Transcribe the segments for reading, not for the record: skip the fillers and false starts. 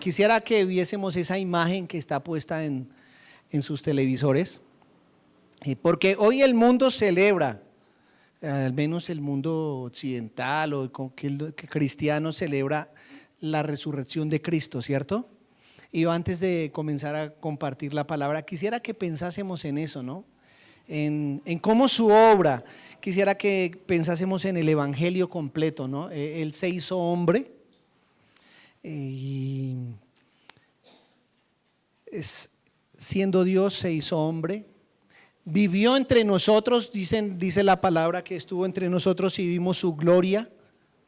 Quisiera que viésemos esa imagen que está puesta en sus televisores, porque hoy el mundo celebra, al menos el mundo occidental o que cristiano celebra la resurrección de Cristo, ¿cierto? Y yo antes de comenzar a compartir la palabra, quisiera que pensásemos en eso, ¿no? En cómo su obra, quisiera que pensásemos en el evangelio completo, ¿no? Él se hizo hombre y siendo Dios se hizo hombre, vivió entre nosotros, dice la palabra que estuvo entre nosotros y vimos su gloria,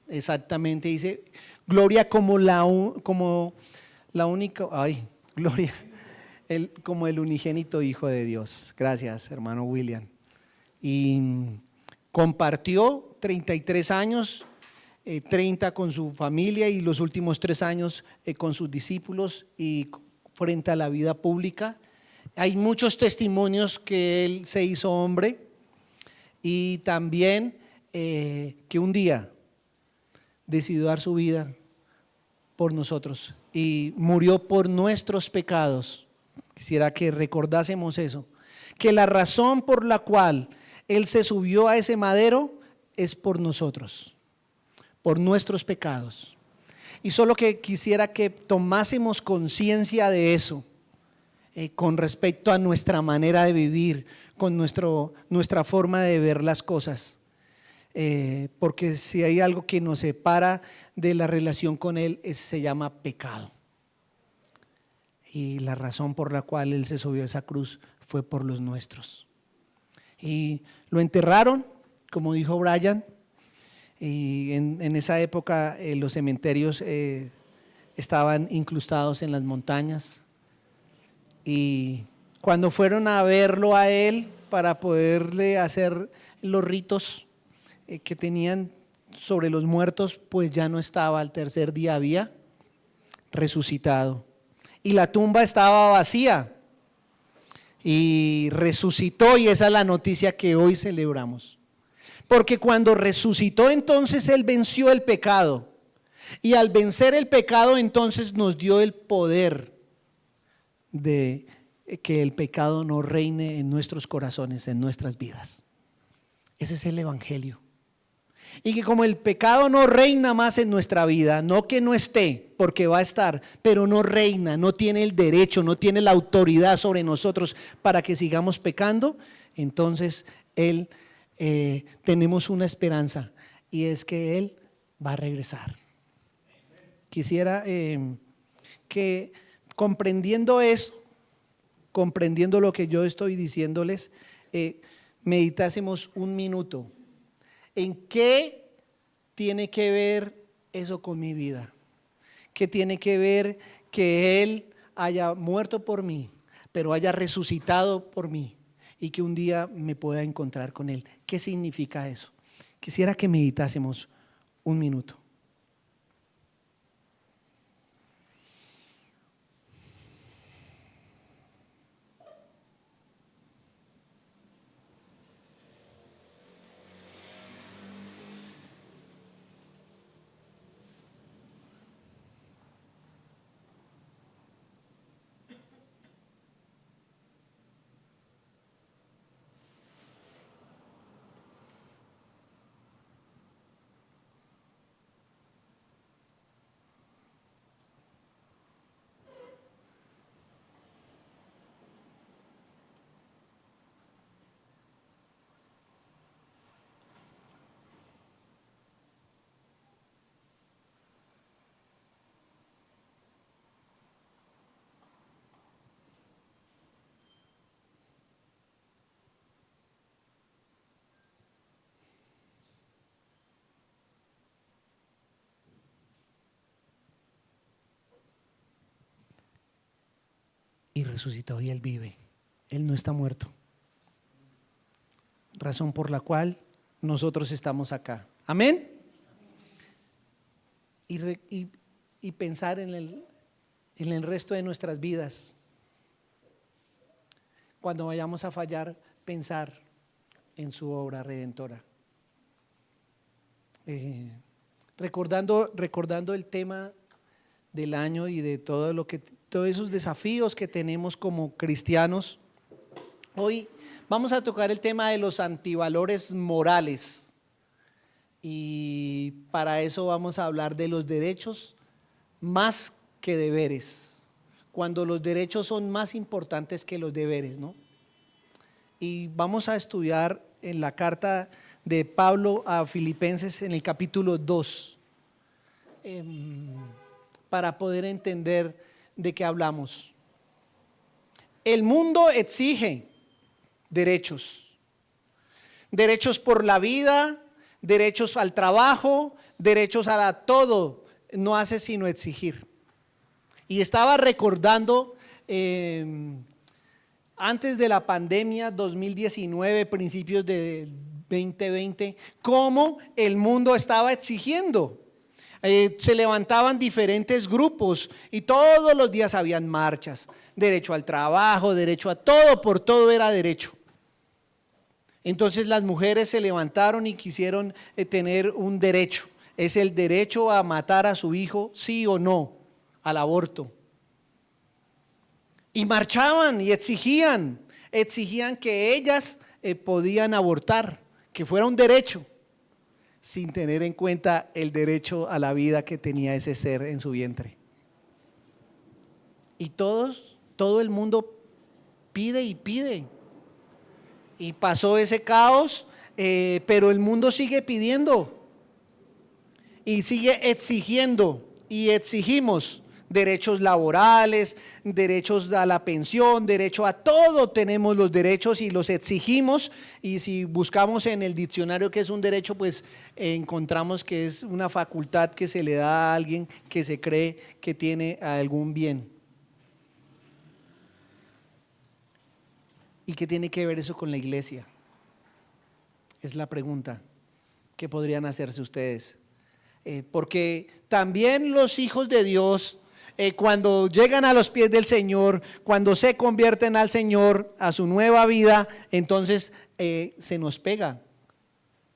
exactamente, dice gloria como la única, gloria, como el unigénito Hijo de Dios. Gracias, hermano William. Y compartió 33 años, 30 con su familia y los últimos 3 años con sus discípulos y frente a la vida pública. Hay muchos testimonios que él se hizo hombre y también que un día decidió dar su vida por nosotros y murió por nuestros pecados. Quisiera que recordásemos eso, que la razón por la cual él se subió a ese madero es por nosotros, por nuestros pecados. Y solo que quisiera que tomásemos conciencia de eso, con respecto a nuestra manera de vivir, con nuestra forma de ver las cosas, porque si hay algo que nos separa de la relación con Él, se llama pecado. Y la razón por la cual Él se subió a esa cruz fue por los nuestros. Y lo enterraron, como dijo Brian, y en esa época los cementerios estaban incrustados en las montañas. Y cuando fueron a verlo a él para poderle hacer los ritos que tenían sobre los muertos, pues ya no estaba, al tercer día había resucitado. Y la tumba estaba vacía y resucitó, y esa es la noticia que hoy celebramos. Porque cuando resucitó, entonces Él venció el pecado. Y al vencer el pecado, entonces nos dio el poder de que el pecado no reine en nuestros corazones, en nuestras vidas. Ese es el evangelio. Y que como el pecado no reina más en nuestra vida, no que no esté, porque va a estar, pero no reina, no tiene el derecho, no tiene la autoridad sobre nosotros para que sigamos pecando, entonces tenemos una esperanza, y es que Él va a regresar. Quisiera que comprendiendo eso, comprendiendo lo que yo estoy diciéndoles, meditásemos un minuto en qué tiene que ver eso con mi vida, qué tiene que ver que Él haya muerto por mí, pero haya resucitado por mí y que un día me pueda encontrar con Él. ¿Qué significa eso? Quisiera que meditásemos un minuto. Y resucitó y Él vive, Él no está muerto. Razón por la cual nosotros estamos acá. Amén. Y pensar en el resto de nuestras vidas. Cuando vayamos a fallar, pensar en su obra redentora. Recordando el tema del año y de todos esos desafíos que tenemos como cristianos. Hoy vamos a tocar el tema de los antivalores morales y para eso vamos a hablar de los derechos más que deberes, cuando los derechos son más importantes que los deberes, ¿no? Y vamos a estudiar en la carta de Pablo a Filipenses en el capítulo 2, para poder entender de qué hablamos. El mundo exige derechos, derechos por la vida, derechos al trabajo, derechos a todo, no hace sino exigir. Y estaba recordando antes de la pandemia 2019, principios de 2020, cómo el mundo estaba exigiendo. Se levantaban diferentes grupos y todos los días habían marchas, derecho al trabajo, derecho a todo, por todo era derecho. Entonces las mujeres se levantaron y quisieron tener un derecho, es el derecho a matar a su hijo, sí o no, al aborto. Y marchaban y exigían que ellas podían abortar, que fuera un derecho, sin tener en cuenta el derecho a la vida que tenía ese ser en su vientre. Y todo el mundo pide y pide. Y pasó ese caos, pero el mundo sigue pidiendo y sigue exigiendo y exigimos derechos laborales, derechos a la pensión, derecho a todo, tenemos los derechos y los exigimos, y si buscamos en el diccionario qué es un derecho, pues encontramos que es una facultad que se le da a alguien que se cree que tiene algún bien. ¿Y qué tiene que ver eso con la iglesia? Es la pregunta que podrían hacerse ustedes. Porque también los hijos de Dios, cuando llegan a los pies del Señor, cuando se convierten al Señor, a su nueva vida, entonces se nos pega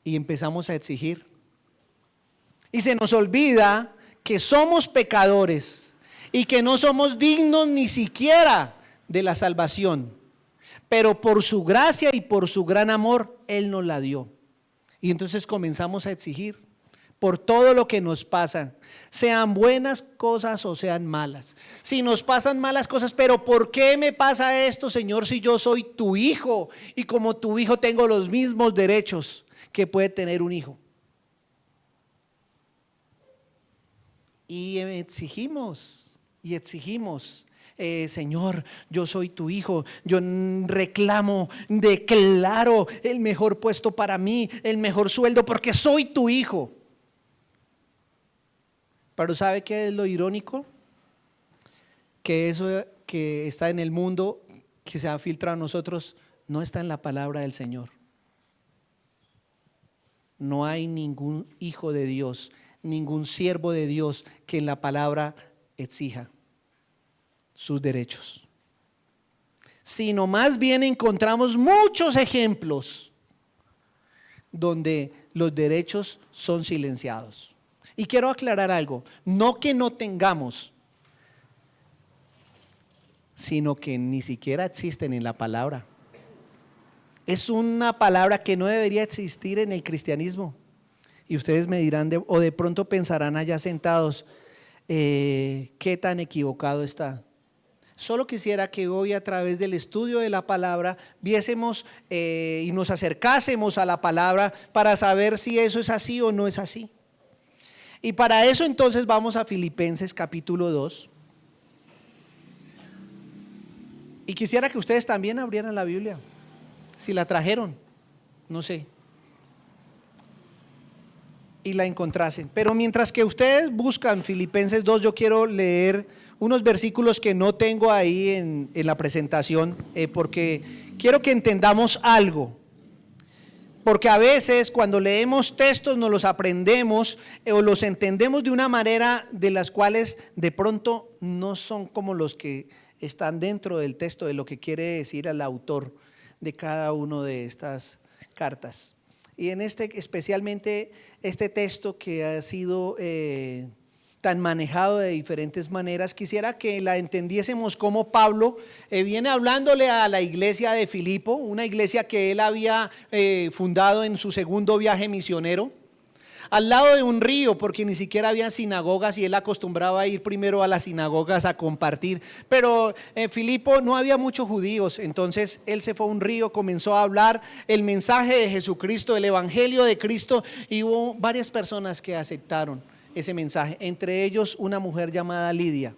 y empezamos a exigir. Y se nos olvida que somos pecadores y que no somos dignos ni siquiera de la salvación. Pero por su gracia y por su gran amor, Él nos la dio. Y entonces comenzamos a exigir por todo lo que nos pasa, sean buenas cosas o sean malas. Si nos pasan malas cosas, pero ¿por qué me pasa esto, Señor, si yo soy tu hijo y como tu hijo tengo los mismos derechos que puede tener un hijo? Y exigimos y exigimos. Señor, yo soy tu hijo, yo reclamo, declaro el mejor puesto para mí, el mejor sueldo, porque soy tu hijo. Pero ¿sabe qué es lo irónico? Que eso que está en el mundo, que se ha filtrado a nosotros, no está en la palabra del Señor. No hay ningún hijo de Dios, ningún siervo de Dios que en la palabra exija sus derechos, sino más bien encontramos muchos ejemplos donde los derechos son silenciados. Y quiero aclarar algo, no que no tengamos, sino que ni siquiera existen en la palabra. Es una palabra que no debería existir en el cristianismo. Y ustedes me dirán, o de pronto pensarán allá sentados, ¿qué tan equivocado está? Solo quisiera que hoy a través del estudio de la palabra viésemos y nos acercásemos a la palabra para saber si eso es así o no es así. Y para eso entonces vamos a Filipenses capítulo 2. Y quisiera que ustedes también abrieran la Biblia, si la trajeron, no sé, y la encontrasen. Pero mientras que ustedes buscan Filipenses 2, yo quiero leer unos versículos que no tengo ahí en la presentación, porque quiero que entendamos algo. Porque a veces cuando leemos textos nos los aprendemos o los entendemos de una manera de las cuales de pronto no son como los que están dentro del texto de lo que quiere decir el autor de cada una de estas cartas. Y en especialmente este texto que ha sido tan manejado de diferentes maneras, quisiera que la entendiésemos como Pablo viene hablándole a la iglesia de Filipo, una iglesia que él había fundado en su segundo viaje misionero, al lado de un río, porque ni siquiera había sinagogas y él acostumbraba a ir primero a las sinagogas a compartir, pero en Filipo no había muchos judíos, entonces él se fue a un río, comenzó a hablar el mensaje de Jesucristo, el evangelio de Cristo, y hubo varias personas que aceptaron ese mensaje, entre ellos una mujer llamada Lidia,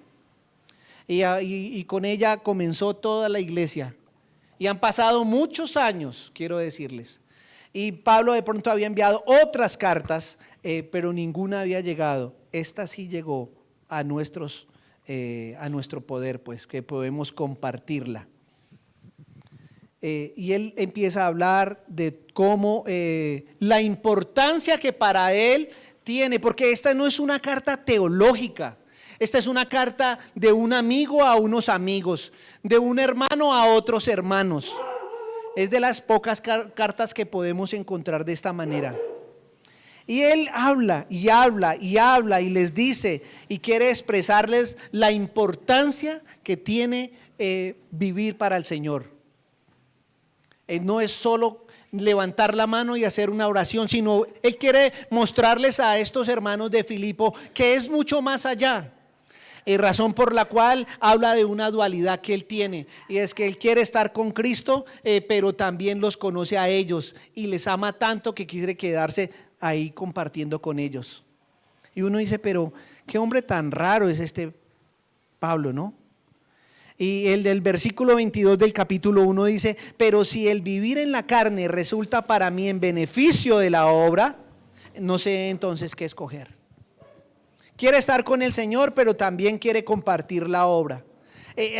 y con ella comenzó toda la iglesia, y han pasado muchos años, quiero decirles. Y Pablo de pronto había enviado otras cartas, pero ninguna había llegado. Esta sí llegó a nuestro poder, pues que podemos compartirla. Y él empieza a hablar de cómo la importancia que para él tiene, porque esta no es una carta teológica. Esta es una carta de un amigo a unos amigos, de un hermano a otros hermanos. Es de las pocas cartas que podemos encontrar de esta manera. Y él habla y habla y habla y les dice y quiere expresarles la importancia que tiene vivir para el Señor. No es solo levantar la mano y hacer una oración, sino él quiere mostrarles a estos hermanos de Filipo que es mucho más allá. Razón por la cual habla de una dualidad que él tiene, y es que él quiere estar con Cristo, pero también los conoce a ellos y les ama tanto que quiere quedarse ahí compartiendo con ellos. Y uno dice, pero qué hombre tan raro es este Pablo, ¿no? Y el del versículo 22 del capítulo 1 dice, pero si el vivir en la carne resulta para mí en beneficio de la obra, no sé entonces qué escoger. Quiere estar con el Señor, pero también quiere compartir la obra.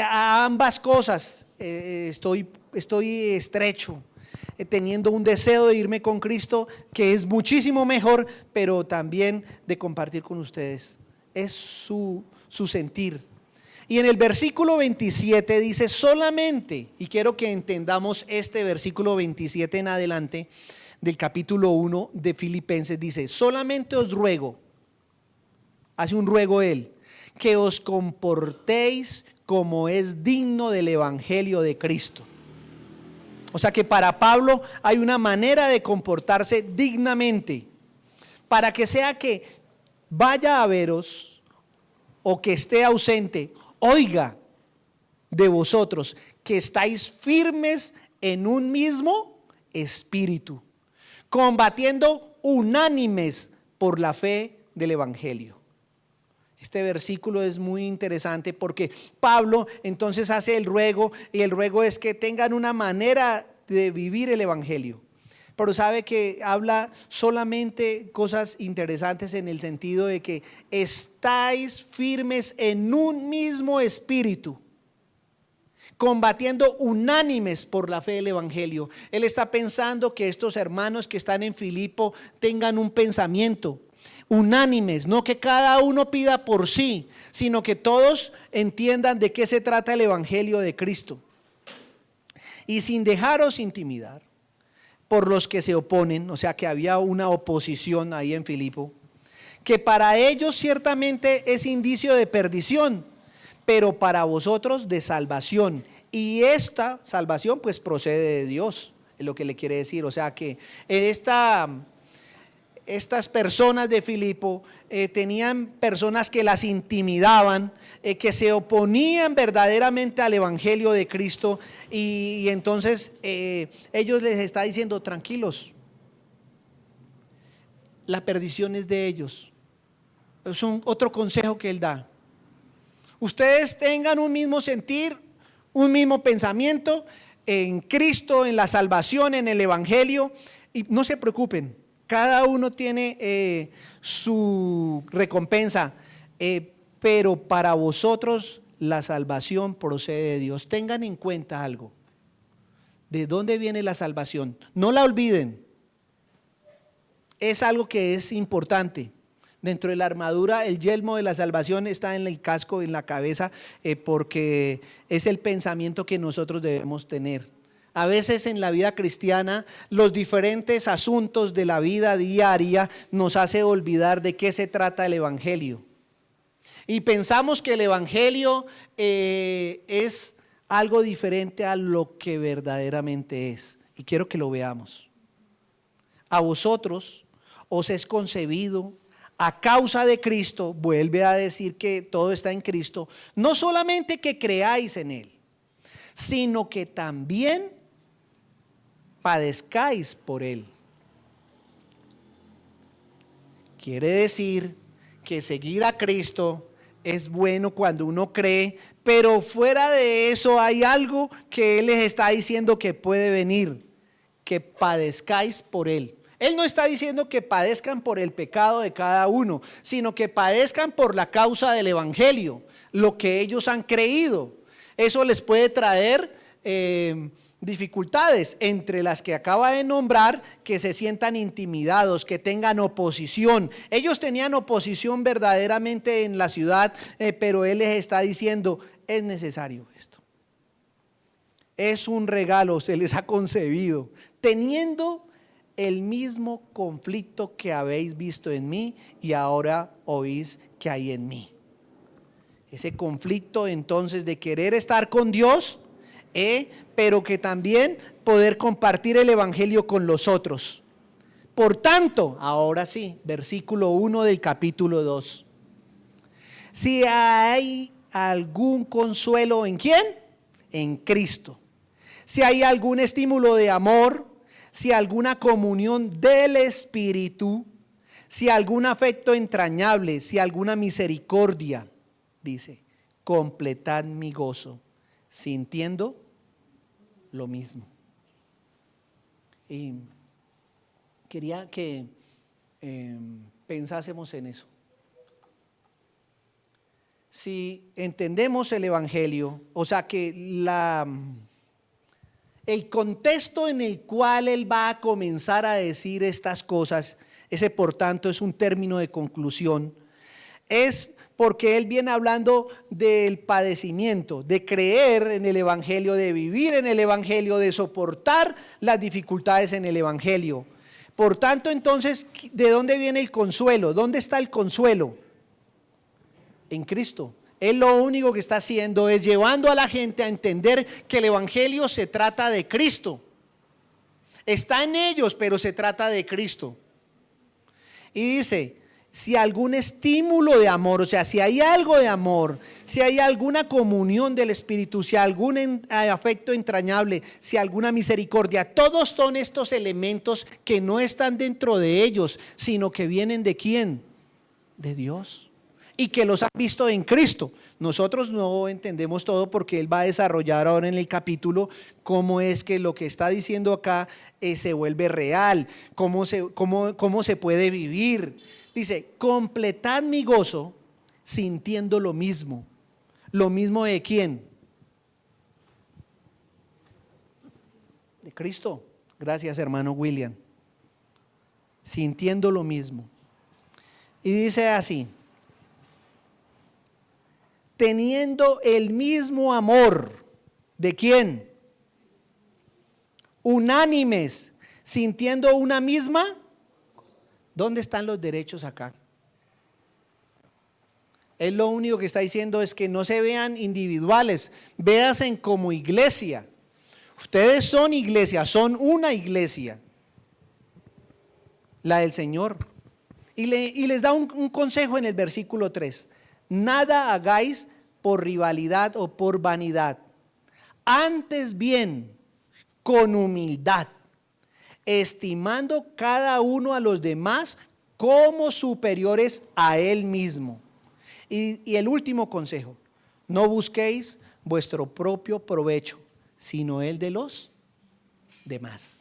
A ambas cosas estoy estrecho, teniendo un deseo de irme con Cristo, que es muchísimo mejor, pero también de compartir con ustedes. Es su sentir. Y en el versículo 27 dice solamente, y quiero que entendamos este versículo 27 en adelante, del capítulo 1 de Filipenses, dice, solamente os ruego, hace un ruego él, que os comportéis como es digno del evangelio de Cristo. O sea que para Pablo hay una manera de comportarse dignamente, para que sea que vaya a veros o que esté ausente, oiga de vosotros que estáis firmes en un mismo espíritu, combatiendo unánimes por la fe del evangelio. Este versículo es muy interesante porque Pablo entonces hace el ruego, y el ruego es que tengan una manera de vivir el evangelio. Pero sabe que habla solamente cosas interesantes en el sentido de que estáis firmes en un mismo espíritu, combatiendo unánimes por la fe del evangelio. Él está pensando que estos hermanos que están en Filipo tengan un pensamiento unánimes, no que cada uno pida por sí, sino que todos entiendan de qué se trata el evangelio de Cristo. Y sin dejaros intimidar por los que se oponen, o sea que había una oposición ahí en Filipo, que para ellos ciertamente es indicio de perdición, pero para vosotros de salvación. Y esta salvación pues procede de Dios, es lo que le quiere decir. O sea que estas personas de Filipo tenían personas que las intimidaban, que se oponían verdaderamente al evangelio de Cristo, y entonces ellos les está diciendo, tranquilos, la perdición es de ellos. Es otro consejo que él da. Ustedes tengan un mismo sentir, un mismo pensamiento en Cristo, en la salvación, en el evangelio, y no se preocupen. Cada uno tiene su recompensa, pero para vosotros la salvación procede de Dios. Tengan en cuenta algo. ¿De dónde viene la salvación? No la olviden. Es algo que es importante. Dentro de la armadura, el yelmo de la salvación está en el casco, en la cabeza, porque es el pensamiento que nosotros debemos tener. A veces en la vida cristiana, los diferentes asuntos de la vida diaria nos hace olvidar de qué se trata el evangelio. Y pensamos que el Evangelio es algo diferente a lo que verdaderamente es. Y quiero que lo veamos. A vosotros os es concebido a causa de Cristo, vuelve a decir que todo está en Cristo, no solamente que creáis en Él, sino que también padezcáis por Él. Quiere decir que seguir a Cristo es bueno cuando uno cree, pero fuera de eso hay algo que Él les está diciendo que puede venir, que padezcáis por Él. Él no está diciendo que padezcan por el pecado de cada uno, sino que padezcan por la causa del Evangelio, lo que ellos han creído. Eso les puede traer dificultades, entre las que acaba de nombrar, que se sientan intimidados, que tengan oposición. Ellos tenían oposición verdaderamente en la ciudad, pero Él les está diciendo, es necesario esto. Es un regalo, se les ha concebido, teniendo el mismo conflicto que habéis visto en mí y ahora oís que hay en mí. Ese conflicto entonces de querer estar con Dios, pero que también poder compartir el Evangelio con los otros. Por tanto, ahora sí, versículo 1 del capítulo 2. Si hay algún consuelo, ¿en quién? En Cristo. Si hay algún estímulo de amor, si alguna comunión del Espíritu, si algún afecto entrañable, si alguna misericordia, dice, completad mi gozo, sintiendo lo mismo. Y quería que pensásemos en eso. Si entendemos el Evangelio, o sea que el contexto en el cual Él va a comenzar a decir estas cosas, ese por tanto es un término de conclusión, es porque Él viene hablando del padecimiento, de creer en el Evangelio, de vivir en el Evangelio, de soportar las dificultades en el Evangelio. Por tanto, entonces, ¿de dónde viene el consuelo? ¿Dónde está el consuelo? En Cristo. Él lo único que está haciendo es llevando a la gente a entender que el Evangelio se trata de Cristo. Está en ellos, pero se trata de Cristo. Y dice, si algún estímulo de amor, o sea, si hay algo de amor, si hay alguna comunión del Espíritu, si hay algún afecto entrañable, si alguna misericordia, todos son estos elementos que no están dentro de ellos, sino que vienen ¿de quién? De Dios. Y que los han visto en Cristo. Nosotros no entendemos todo porque Él va a desarrollar ahora en el capítulo cómo es que lo que está diciendo acá se vuelve real, cómo se puede vivir. Dice, completad mi gozo sintiendo lo mismo. ¿Lo mismo de quién? De Cristo. Gracias, hermano William. Sintiendo lo mismo. Y dice así, teniendo el mismo amor, ¿de quién? Unánimes, sintiendo una misma. ¿Dónde están los derechos acá? Él lo único que está diciendo es que no se vean individuales, véanse como iglesia. Ustedes son iglesia, son una iglesia, la del Señor. Y les da un consejo en el versículo 3. Nada hagáis por rivalidad o por vanidad, antes bien con humildad, estimando cada uno a los demás como superiores a él mismo. Y el último consejo, no busquéis vuestro propio provecho, sino el de los demás.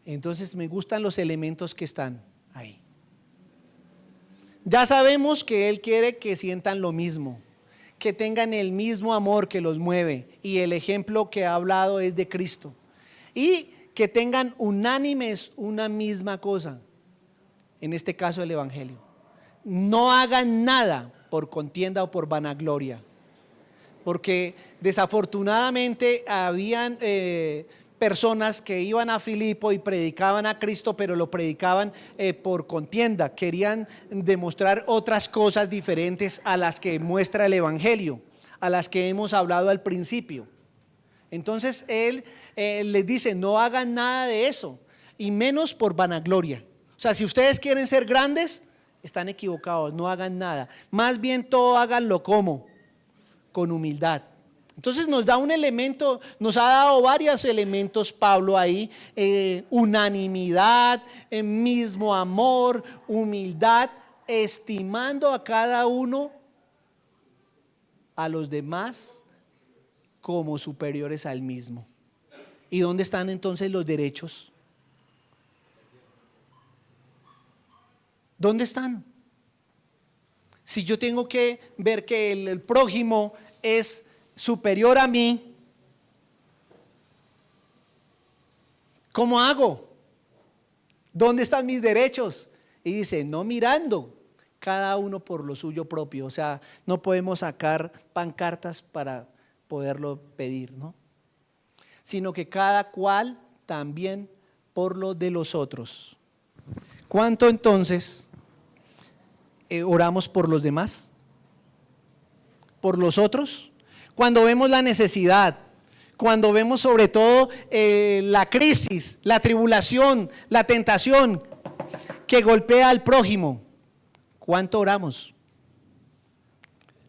Entonces me gustan los elementos que están ahí. Ya sabemos que Él quiere que sientan lo mismo, que tengan el mismo amor que los mueve, y el ejemplo que ha hablado es de Cristo, y que tengan unánimes una misma cosa, en este caso el Evangelio. No hagan nada por contienda o por vanagloria, porque desafortunadamente habían personas que iban a Filipo y predicaban a Cristo, pero lo predicaban por contienda, querían demostrar otras cosas diferentes a las que muestra el Evangelio, a las que hemos hablado al principio. Entonces él les dice, no hagan nada de eso, y menos por vanagloria. O sea, si ustedes quieren ser grandes, están equivocados, no hagan nada. Más bien todo háganlo como, con humildad. Entonces nos da un elemento, nos ha dado varios elementos Pablo ahí, unanimidad, mismo amor, humildad, estimando a cada uno, a los demás, como superiores al mismo. ¿Y dónde están entonces los derechos? ¿Dónde están? Si yo tengo que ver que el prójimo es superior a mí, ¿cómo hago? ¿Dónde están mis derechos? Y dice, no mirando cada uno por lo suyo propio. O sea, no podemos sacar pancartas para poderlo pedir, ¿no? Sino que cada cual también por lo de los otros. ¿Cuánto entonces oramos por los demás? ¿Por los otros? Cuando vemos la necesidad, cuando vemos sobre todo la crisis, la tribulación, la tentación que golpea al prójimo, ¿cuánto oramos?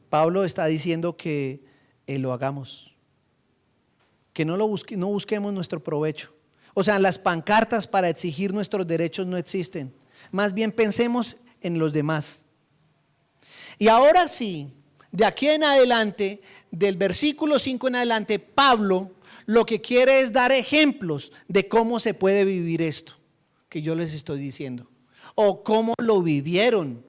Pablo está diciendo que lo hagamos, que no busquemos nuestro provecho. O sea, las pancartas para exigir nuestros derechos no existen. Más bien pensemos en los demás. Y ahora sí, de aquí en adelante, del versículo 5 en adelante, Pablo lo que quiere es dar ejemplos de cómo se puede vivir esto que yo les estoy diciendo, o cómo lo vivieron.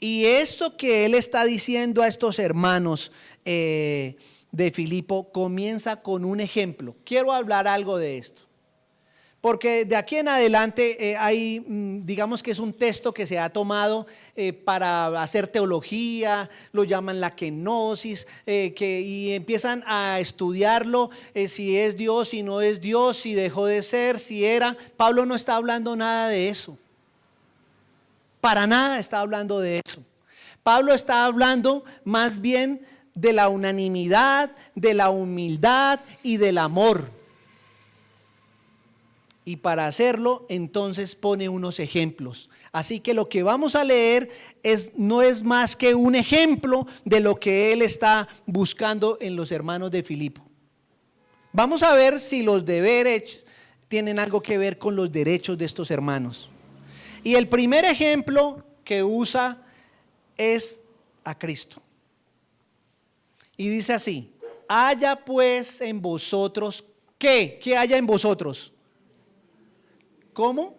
Y esto que él está diciendo a estos hermanos de Filipo comienza con un ejemplo. Quiero hablar algo de esto, porque de aquí en adelante hay, digamos que es un texto que se ha tomado para hacer teología, lo llaman la kenosis, y empiezan a estudiarlo, si es Dios, si no es Dios, si dejó de ser, si era. Pablo no está hablando nada de eso, para nada está hablando de eso. Pablo está hablando más bien de la unanimidad, de la humildad y del amor. Y para hacerlo, entonces pone unos ejemplos. Así que lo que vamos a leer no es más que un ejemplo de lo que él está buscando en los hermanos de Filipo. Vamos a ver si los deberes tienen algo que ver con los derechos de estos hermanos. Y el primer ejemplo que usa es a Cristo. Y dice así: haya pues en vosotros, ¿qué? ¿Qué haya en vosotros? ¿Cómo?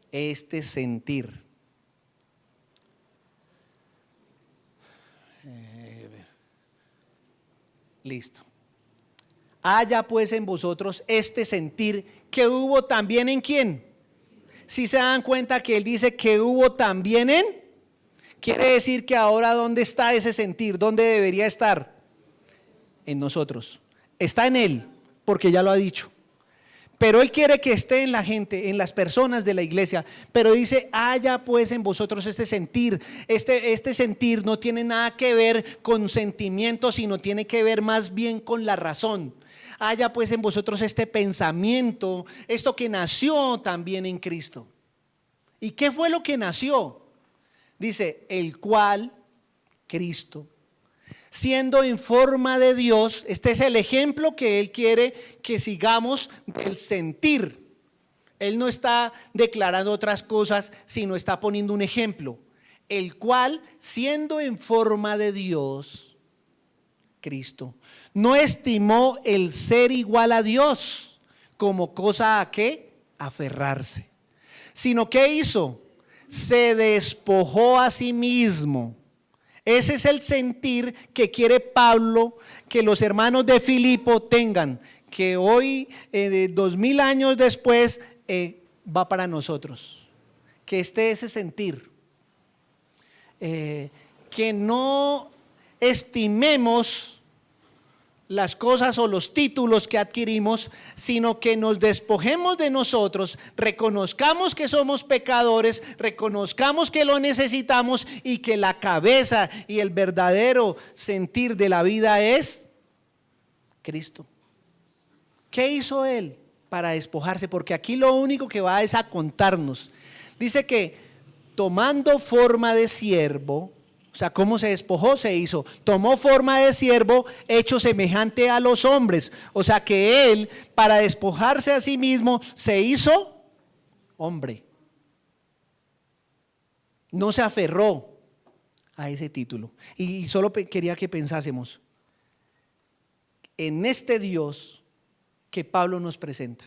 Este sentir. Listo. Haya pues en vosotros este sentir que hubo también en ¿quién? Si se dan cuenta que él dice que hubo también en, quiere decir que ahora ¿dónde está ese sentir? ¿Dónde debería estar? En nosotros. Está en él, porque ya lo ha dicho. Pero él quiere que esté en la gente, en las personas de la iglesia. Pero dice, haya pues en vosotros este sentir. Este sentir no tiene nada que ver con sentimientos, sino tiene que ver más bien con la razón. Haya pues en vosotros este pensamiento, esto que nació también en Cristo. ¿Y qué fue lo que nació? Dice, el cual, Cristo, siendo en forma de Dios, este es el ejemplo que él quiere que sigamos del sentir. Él no está declarando otras cosas, sino está poniendo un ejemplo. El cual, siendo en forma de Dios, Cristo, no estimó el ser igual a Dios como cosa a qué aferrarse, sino que hizo, se despojó a sí mismo. Ese es el sentir que quiere Pablo que los hermanos de Filipo tengan, que hoy, 2000 años después, va para nosotros. Que esté ese sentir. Que no estimemos las cosas o los títulos que adquirimos, sino que nos despojemos de nosotros, reconozcamos que somos pecadores, reconozcamos que lo necesitamos y que la cabeza y el verdadero sentir de la vida es Cristo. ¿Qué hizo Él para despojarse? Porque aquí lo único que va es a contarnos. Dice que tomando forma de siervo, o sea, ¿cómo se despojó? Se hizo, tomó forma de siervo, hecho semejante a los hombres. O sea que Él, para despojarse a sí mismo, se hizo hombre. No se aferró a ese título. Y solo quería que pensásemos en este Dios que Pablo nos presenta.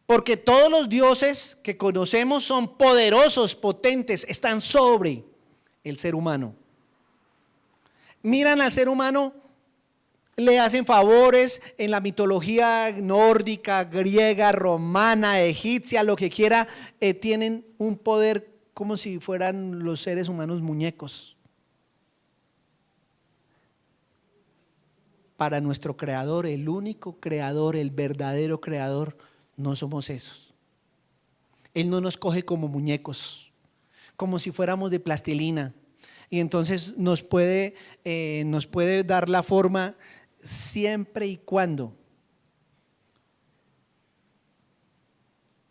Porque todos los dioses que conocemos son poderosos, potentes, están sobre el ser humano. Miran al ser humano, le hacen favores en la mitología nórdica, griega, romana, egipcia, lo que quiera, tienen un poder como si fueran los seres humanos muñecos. Para nuestro creador, el único creador, el verdadero creador, no somos esos. Él no nos coge como muñecos, como si fuéramos de plastilina. Y entonces nos puede dar la forma siempre y cuando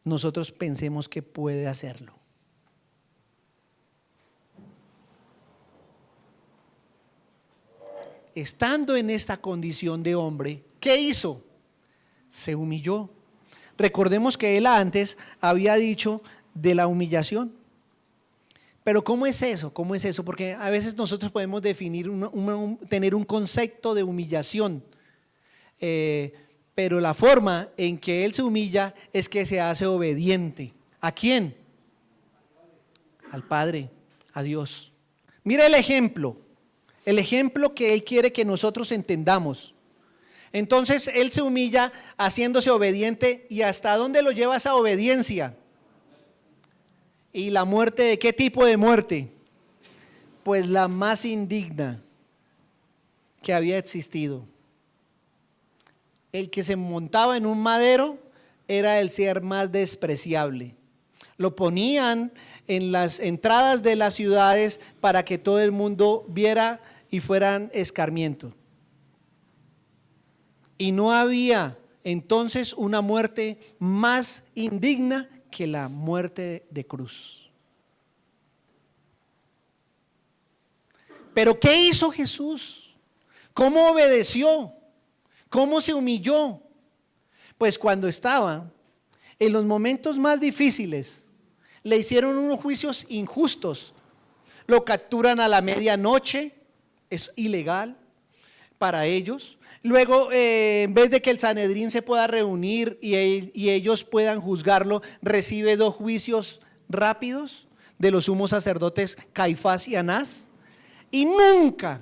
nosotros pensemos que puede hacerlo. Estando en esta condición de hombre, ¿qué hizo? Se humilló. Recordemos que él antes había dicho de la humillación. Pero ¿cómo es eso? ¿Cómo es eso? Porque a veces nosotros podemos definir, tener un concepto de humillación, pero la forma en que él se humilla es que se hace obediente. ¿A quién? Al Padre, a Dios. Mira el ejemplo que él quiere que nosotros entendamos. Entonces él se humilla haciéndose obediente. ¿Y hasta dónde lo lleva esa obediencia? ¿Y la muerte de qué tipo de muerte? Pues la más indigna que había existido. El que se montaba en un madero era el ser más despreciable. Lo ponían en las entradas de las ciudades para que todo el mundo viera y fueran escarmiento. Y no había entonces una muerte más indigna que la muerte de cruz. Pero ¿qué hizo Jesús? ¿Cómo obedeció? ¿Cómo se humilló? Pues cuando estaba en los momentos más difíciles, le hicieron unos juicios injustos. Lo capturan a la medianoche, es ilegal para ellos. Luego, en vez de que el Sanedrín se pueda reunir y ellos puedan juzgarlo, recibe 2 juicios rápidos de los sumos sacerdotes Caifás y Anás, y nunca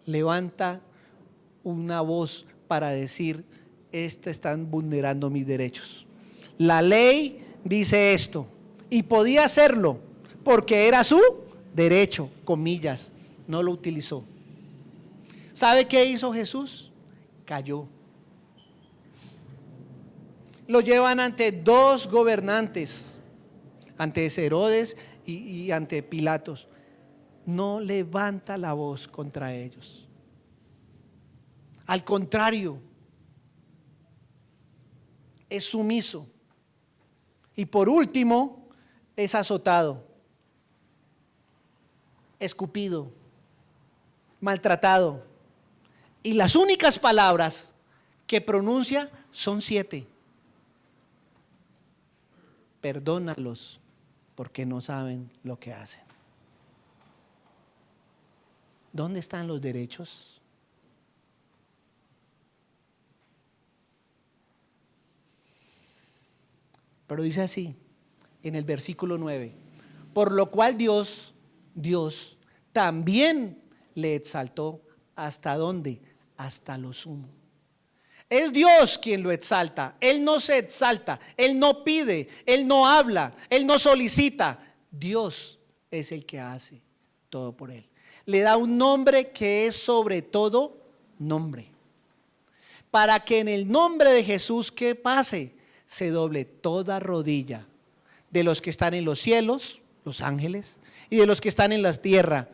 levanta una voz para decir: están vulnerando mis derechos. La ley dice esto, y podía hacerlo porque era su derecho, comillas, no lo utilizó. ¿Sabe qué hizo Jesús? Cayó. Lo llevan ante 2 gobernantes, ante Herodes y ante Pilatos. No levanta la voz contra ellos. Al contrario, es sumiso. Y por último, es azotado, escupido, maltratado. Y las únicas palabras que pronuncia son 7. Perdónalos porque no saben lo que hacen. ¿Dónde están los derechos? Pero dice así, en el versículo 9, por lo cual Dios también le exaltó. ¿Hasta dónde? Hasta lo sumo. Es Dios quien lo exalta. Él no se exalta, Él no pide, Él no habla, Él no solicita. Dios es el que hace todo por Él. le da un nombre que es sobre todo nombre. Para que en el nombre de Jesús, ¿qué pase? Se doble toda rodilla de los que están en los cielos, los ángeles, y de los que están en la tierra,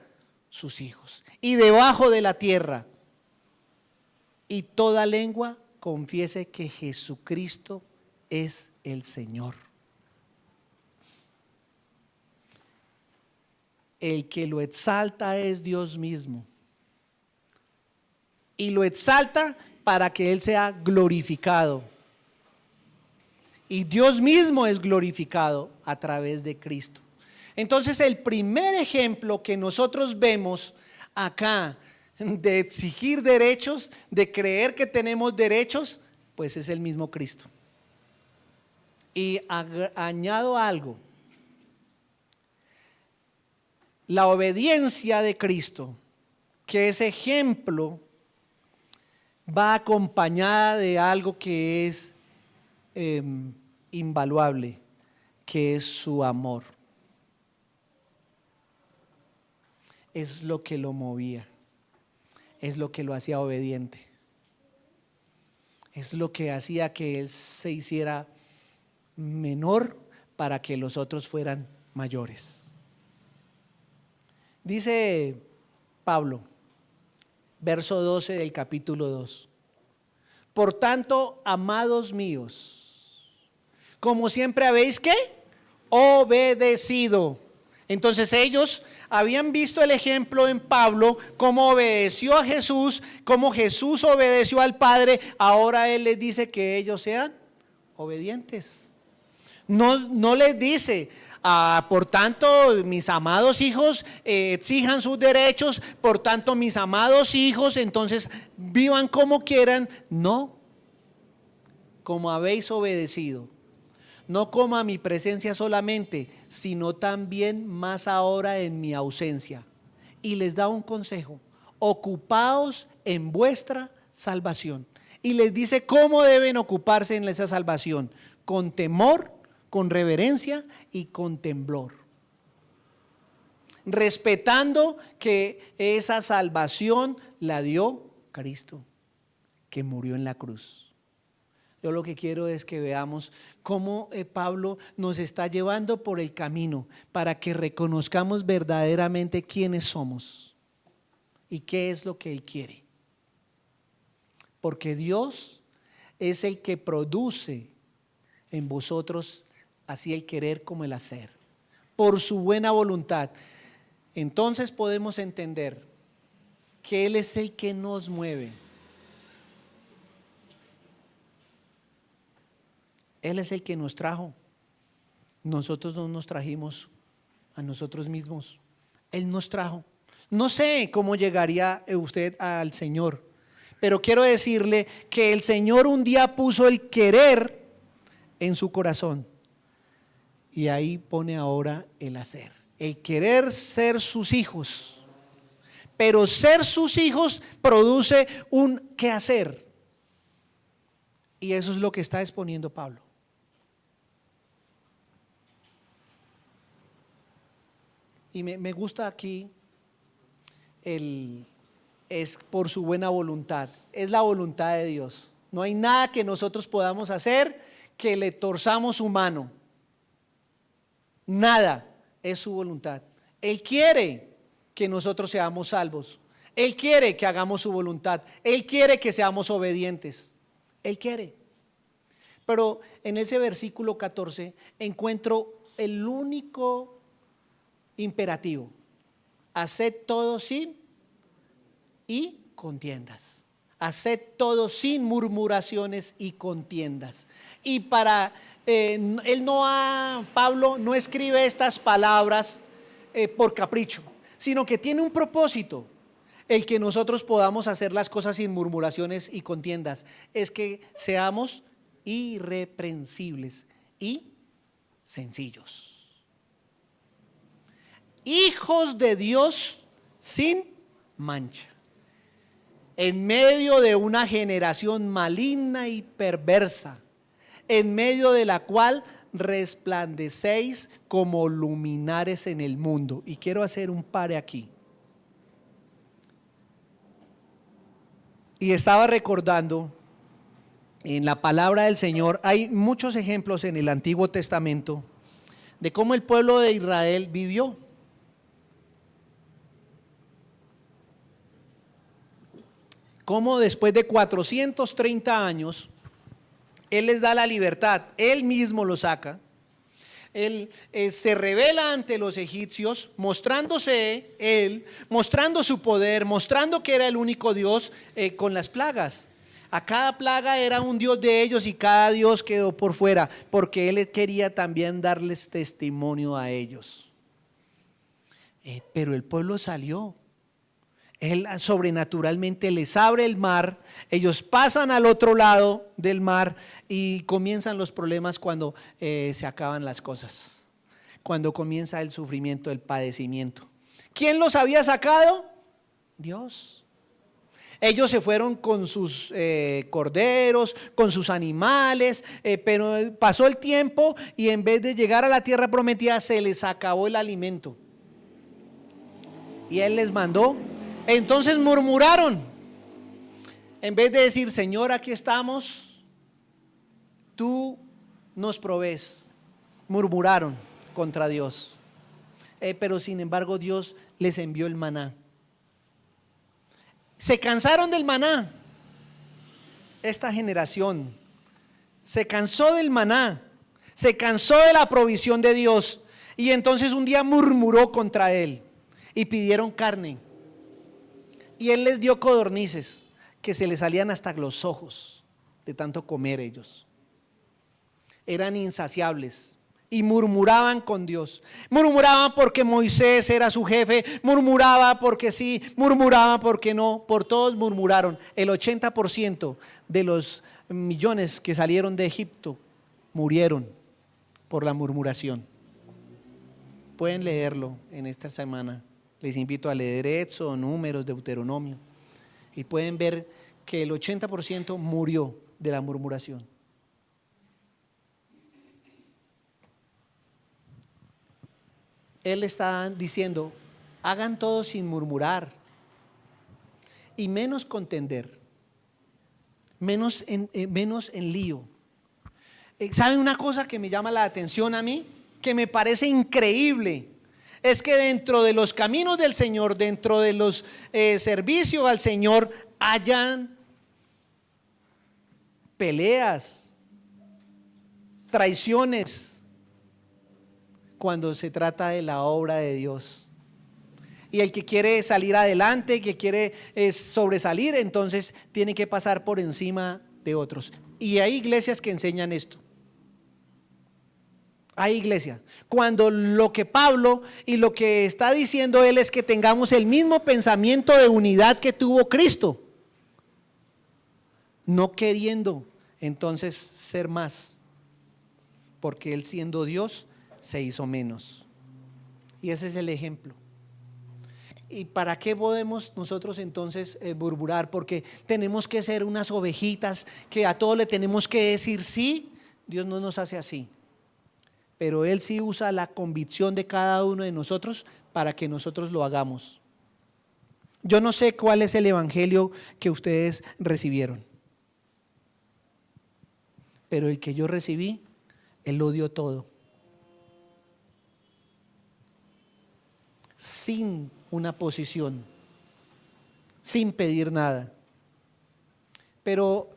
sus hijos, y debajo de la tierra, y toda lengua confiese que Jesucristo es el Señor. El que lo exalta es Dios mismo, y lo exalta para que Él sea glorificado. Y Dios mismo es glorificado a través de Cristo. Entonces, el primer ejemplo que nosotros vemos acá de exigir derechos, de creer que tenemos derechos, pues es el mismo Cristo. Y añado algo: la obediencia de Cristo, que es ejemplo, va acompañada de algo que es invaluable, que es su amor. Es lo que lo movía, es lo que lo hacía obediente, es lo que hacía que él se hiciera menor para que los otros fueran mayores. Dice Pablo, verso 12 del capítulo 2: por tanto, amados míos, como siempre habéis, ¿qué? Obedecido. Entonces ellos habían visto el ejemplo en Pablo, cómo obedeció a Jesús, cómo Jesús obedeció al Padre. Ahora Él les dice que ellos sean obedientes. No les dice, por tanto, mis amados hijos, exijan sus derechos, por tanto, mis amados hijos, entonces vivan como quieran. No, como habéis obedecido, no como a mi presencia solamente, sino también más ahora en mi ausencia. Y les da un consejo: ocupaos en vuestra salvación. Y les dice cómo deben ocuparse en esa salvación: con temor, con reverencia y con temblor, respetando que esa salvación la dio Cristo, que murió en la cruz. Yo lo que quiero es que veamos cómo Pablo nos está llevando por el camino para que reconozcamos verdaderamente quiénes somos y qué es lo que Él quiere. Porque Dios es el que produce en vosotros así el querer como el hacer, por su buena voluntad. Entonces podemos entender que Él es el que nos mueve. Él es el que nos trajo. Nosotros no nos trajimos a nosotros mismos. Él nos trajo. No sé cómo llegaría usted al Señor, pero quiero decirle que el Señor un día puso el querer en su corazón y ahí pone ahora el hacer. El querer ser sus hijos. Pero ser sus hijos produce un quehacer. Y eso es lo que está exponiendo Pablo. Y me gusta aquí es por su buena voluntad. Es la voluntad de Dios. No hay nada que nosotros podamos hacer que le torzamos su mano. Nada, es su voluntad. Él quiere que nosotros seamos salvos. Él quiere que hagamos su voluntad. Él quiere que seamos obedientes. Él quiere. Pero en ese versículo 14 encuentro el único imperativo: haced todo sin y contiendas. Haced todo sin murmuraciones y contiendas. Y Pablo no escribe estas palabras por capricho, sino que tiene un propósito. El que nosotros podamos hacer las cosas sin murmuraciones y contiendas es que seamos irreprensibles y sencillos. Hijos de Dios sin mancha, en medio de una generación maligna y perversa, en medio de la cual resplandecéis como luminares en el mundo. Y quiero hacer un pare aquí. Y estaba recordando en la palabra del Señor, hay muchos ejemplos en el Antiguo Testamento de cómo el pueblo de Israel vivió. Cómo después de 430 años, Él les da la libertad, Él mismo lo saca. Él se revela ante los egipcios, mostrándose Él, mostrando su poder, mostrando que era el único Dios con las plagas. A cada plaga era un Dios de ellos y cada Dios quedó por fuera, porque Él quería también darles testimonio a ellos. Pero el pueblo salió. Él sobrenaturalmente les abre el mar, ellos pasan al otro lado del mar y comienzan los problemas cuando se acaban las cosas, cuando comienza el sufrimiento, el padecimiento. ¿Quién los había sacado? Dios. Ellos se fueron con sus corderos, con sus animales, pero pasó el tiempo y en vez de llegar a la tierra prometida se les acabó el alimento. Y Él les mandó. Entonces murmuraron, en vez de decir, Señor, aquí estamos, tú nos provees. Murmuraron contra Dios, pero sin embargo Dios les envió el maná. Se cansaron del maná. Esta generación se cansó del maná, se cansó de la provisión de Dios, y entonces un día murmuró contra Él y pidieron carne. Y Él les dio codornices que se les salían hasta los ojos de tanto comer ellos. Eran insaciables y murmuraban con Dios. Murmuraban porque Moisés era su jefe, murmuraba porque sí, murmuraba porque no, por todos murmuraron. El 80% de los millones que salieron de Egipto murieron por la murmuración. Pueden leerlo en esta semana. Les invito a leer Éxodo, Números, Deuteronomio, y pueden ver que el 80% murió de la murmuración. Él está diciendo, hagan todo sin murmurar y menos contender, menos en lío. ¿Saben una cosa que me llama la atención a mí? Que me parece increíble. Es que dentro de los caminos del Señor, dentro de los servicios al Señor, hayan peleas, traiciones, cuando se trata de la obra de Dios. Y el que quiere salir adelante, que quiere sobresalir, entonces tiene que pasar por encima de otros. Y hay iglesias que enseñan esto. Hay iglesias. Cuando lo que Pablo y lo que está diciendo él es que tengamos el mismo pensamiento de unidad que tuvo Cristo, no queriendo entonces ser más, porque Él siendo Dios se hizo menos. Y ese es el ejemplo. ¿Y para qué podemos nosotros entonces murmurar? Porque tenemos que ser unas ovejitas que a todo le tenemos que decir sí. Dios no nos hace así. Pero Él sí usa la convicción de cada uno de nosotros para que nosotros lo hagamos. Yo no sé cuál es el evangelio que ustedes recibieron, pero el que yo recibí, Él lo dio todo, sin una posición, sin pedir nada. Pero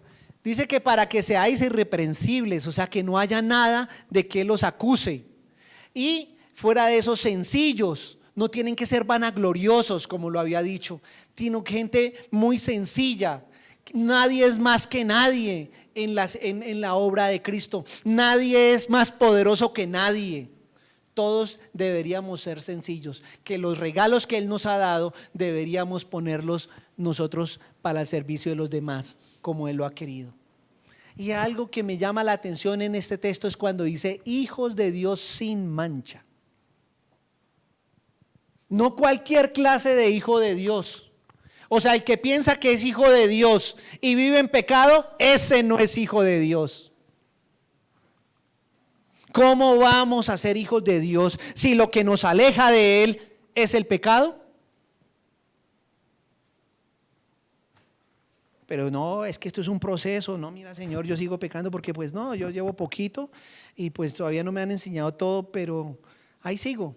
dice que para que seáis irreprensibles, o sea que no haya nada de que los acuse. Y fuera de esos, sencillos, no tienen que ser vanagloriosos como lo había dicho, sino gente muy sencilla. Nadie es más que nadie en la obra de Cristo. Nadie es más poderoso que nadie. Todos deberíamos ser sencillos, que los regalos que Él nos ha dado deberíamos ponerlos nosotros para el servicio de los demás, como Él lo ha querido. Y algo que me llama la atención en este texto es cuando dice hijos de Dios sin mancha. No cualquier clase de hijo de Dios. O sea, el que piensa que es hijo de Dios y vive en pecado, ese no es hijo de Dios. ¿Cómo vamos a ser hijos de Dios si lo que nos aleja de Él es el pecado? Pero no, es que esto es un proceso, no, mira Señor, yo sigo pecando porque pues no, yo llevo poquito y pues todavía no me han enseñado todo, pero ahí sigo.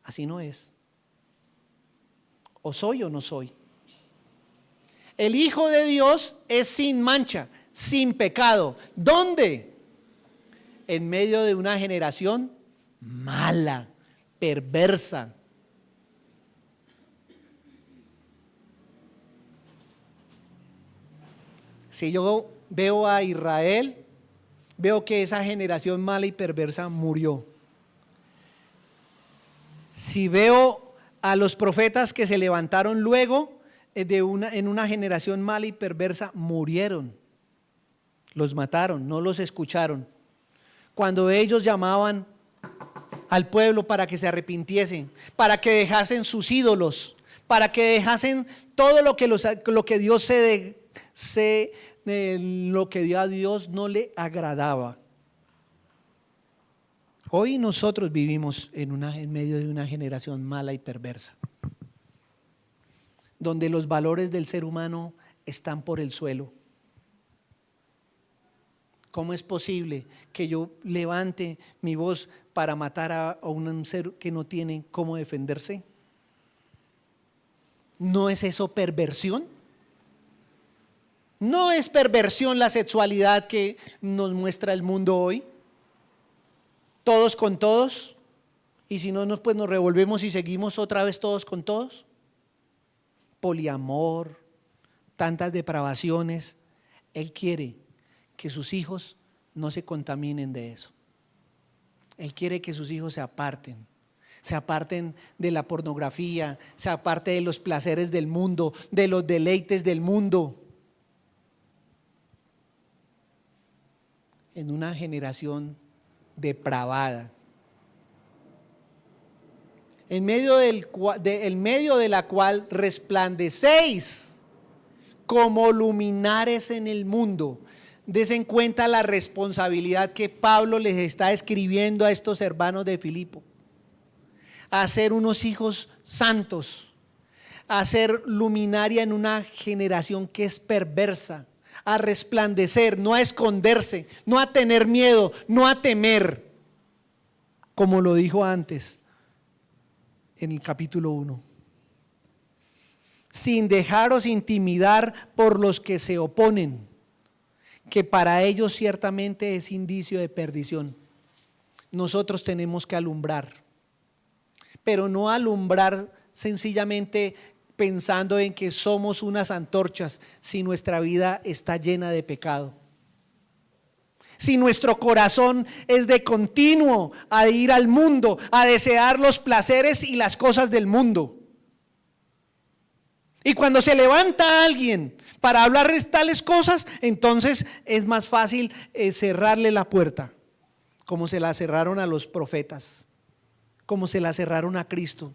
Así no es. O soy o no soy. El Hijo de Dios es sin mancha, sin pecado. ¿Dónde? En medio de una generación mala, perversa. Si yo veo a Israel, veo que esa generación mala y perversa murió. Si veo a los profetas que se levantaron luego en una generación mala y perversa, murieron. Los mataron, no los escucharon. Cuando ellos llamaban al pueblo para que se arrepintiesen, para que dejasen sus ídolos, para que dejasen todo lo que Dios lo que a Dios no le agradaba. Hoy nosotros vivimos en medio de una generación mala y perversa, donde los valores del ser humano están por el suelo. ¿Cómo es posible que yo levante mi voz para matar a un ser que no tiene cómo defenderse? ¿No es eso perversión? ¿No es perversión la sexualidad que nos muestra el mundo hoy? Todos con todos, y si no, pues nos revolvemos y seguimos otra vez todos con todos. Poliamor, tantas depravaciones. Él quiere que sus hijos no se contaminen de eso. Él quiere que sus hijos se aparten de la pornografía, se aparten de los placeres del mundo, de los deleites del mundo. En una generación depravada, en medio de la cual resplandecéis como luminares en el mundo. Desen cuenta la responsabilidad que Pablo les está escribiendo a estos hermanos de Filipo, a ser unos hijos santos, a ser luminaria en una generación que es perversa, a resplandecer, no a esconderse, no a tener miedo, no a temer, como lo dijo antes en el capítulo 1. Sin dejaros intimidar por los que se oponen, que para ellos ciertamente es indicio de perdición. Nosotros tenemos que alumbrar, pero no alumbrar sencillamente pensando en que somos unas antorchas, si nuestra vida está llena de pecado. Si nuestro corazón es de continuo a ir al mundo, a desear los placeres y las cosas del mundo. Y cuando se levanta alguien para hablarles tales cosas, entonces es más fácil cerrarle la puerta, como se la cerraron a los profetas, como se la cerraron a Cristo,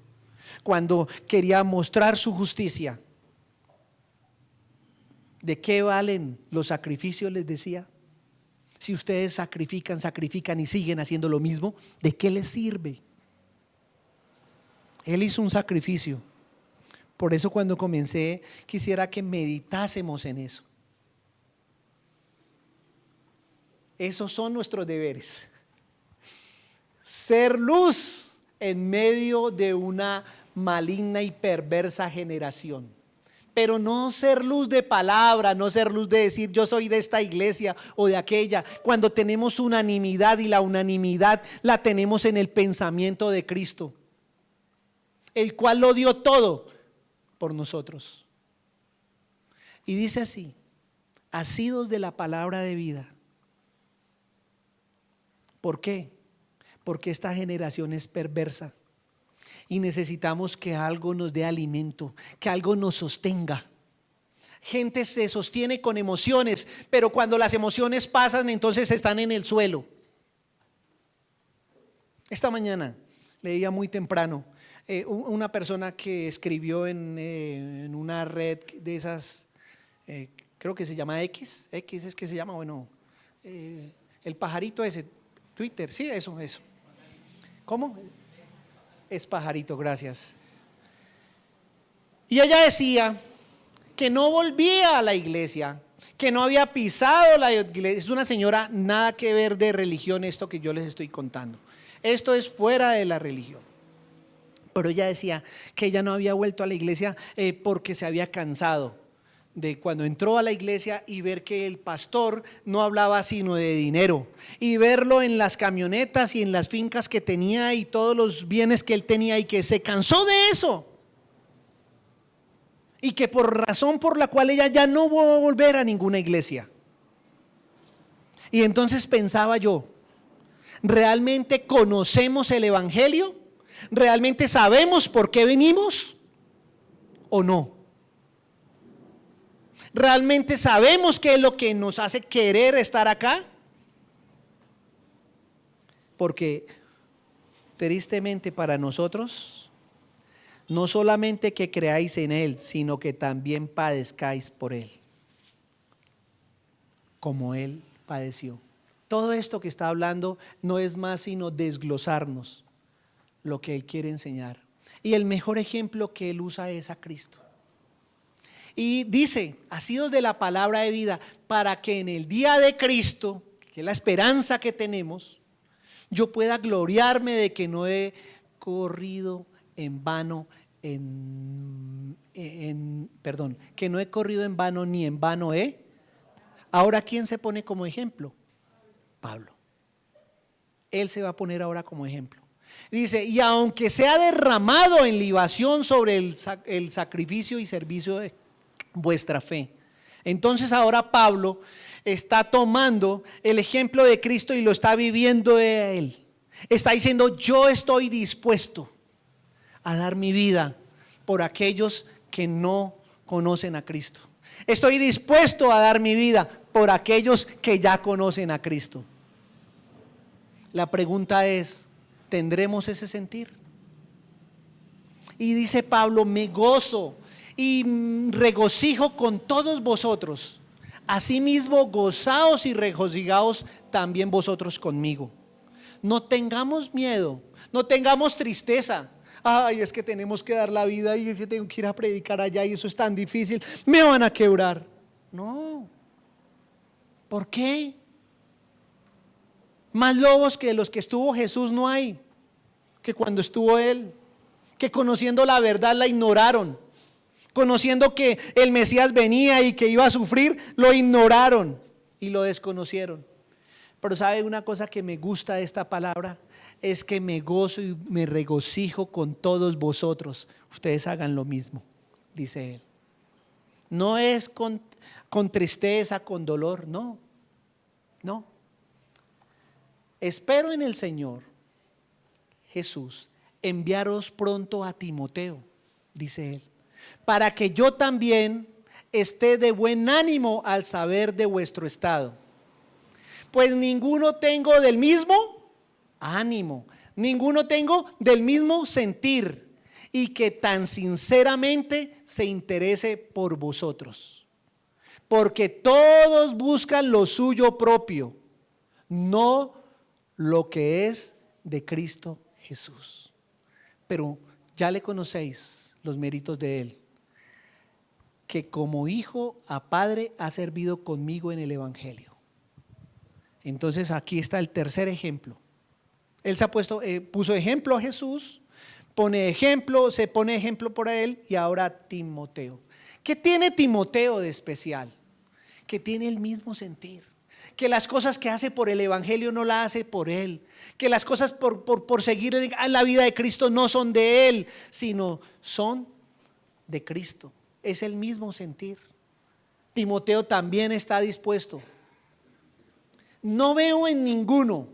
cuando quería mostrar su justicia. ¿De qué valen los sacrificios?, les decía. Si ustedes sacrifican y siguen haciendo lo mismo, ¿de qué les sirve? Él hizo un sacrificio. Por eso cuando comencé quisiera que meditásemos en eso. Esos son nuestros deberes. Ser luz en medio de una maligna y perversa generación. Pero no ser luz de palabra, no ser luz de decir yo soy de esta iglesia o de aquella, cuando tenemos unanimidad, y la unanimidad la tenemos en el pensamiento de Cristo, el cual lo dio todo por nosotros. Y dice así: asidos de la palabra de vida. ¿Por qué? Porque esta generación es perversa y necesitamos que algo nos dé alimento, que algo nos sostenga. Gente se sostiene con emociones, pero cuando las emociones pasan, entonces están en el suelo. Esta mañana leía muy temprano una persona que escribió en una red de esas, creo que se llama X es que se llama, bueno, el pajarito ese, Twitter, sí, eso. ¿Cómo? Es pajarito, gracias. Y ella decía que no volvía a la iglesia, que no había pisado la iglesia. Es una señora nada que ver de religión esto que yo les estoy contando. Esto es fuera de la religión. Pero ella decía que ella no había vuelto a la iglesia porque se había cansado de cuando entró a la iglesia y ver que el pastor no hablaba sino de dinero, y verlo en las camionetas y en las fincas que tenía y todos los bienes que él tenía, y que se cansó de eso, y que por razón por la cual ella ya no va a volver a ninguna iglesia. Y entonces pensaba yo, ¿realmente conocemos el evangelio? ¿Realmente sabemos por qué venimos o no? ¿Realmente sabemos qué es lo que nos hace querer estar acá? Porque tristemente para nosotros, no solamente que creáis en Él, sino que también padezcáis por Él, como Él padeció. Todo esto que está hablando no es más sino desglosarnos lo que Él quiere enseñar. Y el mejor ejemplo que Él usa es a Cristo. Y dice, asidos de la palabra de vida, para que en el día de Cristo, que es la esperanza que tenemos, yo pueda gloriarme de que no he corrido en vano, que no he corrido en vano ni en vano he. Ahora, ¿quién se pone como ejemplo? Pablo. Él se va a poner ahora como ejemplo. Dice, y aunque sea derramado en libación sobre el sacrificio y servicio de vuestra fe. Entonces ahora Pablo está tomando el ejemplo de Cristo y lo está viviendo de Él. Está diciendo, yo estoy dispuesto a dar mi vida por aquellos que no conocen a Cristo. Estoy dispuesto a dar mi vida por aquellos que ya conocen a Cristo. La pregunta es, ¿tendremos ese sentir? Y dice Pablo, me gozo y regocijo con todos vosotros. Asimismo, gozaos y regocijaos también vosotros conmigo. No tengamos miedo, no tengamos tristeza. Ay, es que tenemos que dar la vida y es que tengo que ir a predicar allá y eso es tan difícil, me van a quebrar. No. ¿Por qué? Más lobos que los que estuvo Jesús no hay, que cuando estuvo Él, que conociendo la verdad la ignoraron, conociendo que el Mesías venía y que iba a sufrir, lo ignoraron y lo desconocieron. Pero ¿sabe una cosa que me gusta de esta palabra? Es que me gozo y me regocijo con todos vosotros. Ustedes hagan lo mismo, dice Él. No es con tristeza, con dolor, no. Espero en el Señor Jesús enviaros pronto a Timoteo, dice Él, para que yo también esté de buen ánimo al saber de vuestro estado. Pues ninguno tengo del mismo ánimo, ninguno tengo del mismo sentir, y que tan sinceramente se interese por vosotros. Porque todos buscan lo suyo propio, no lo que es de Cristo Jesús. Pero ya le conocéis los méritos de Él, que como hijo a padre ha servido conmigo en el evangelio. Entonces aquí está el tercer ejemplo. Él se ha puso ejemplo a Jesús, se pone ejemplo por Él, y ahora Timoteo. ¿Qué tiene Timoteo de especial? Que tiene el mismo sentir, que las cosas que hace por el evangelio no las hace por él, que las cosas por seguir en la vida de Cristo no son de él, sino son de Cristo. Es el mismo sentir. Timoteo también está dispuesto. No veo en ninguno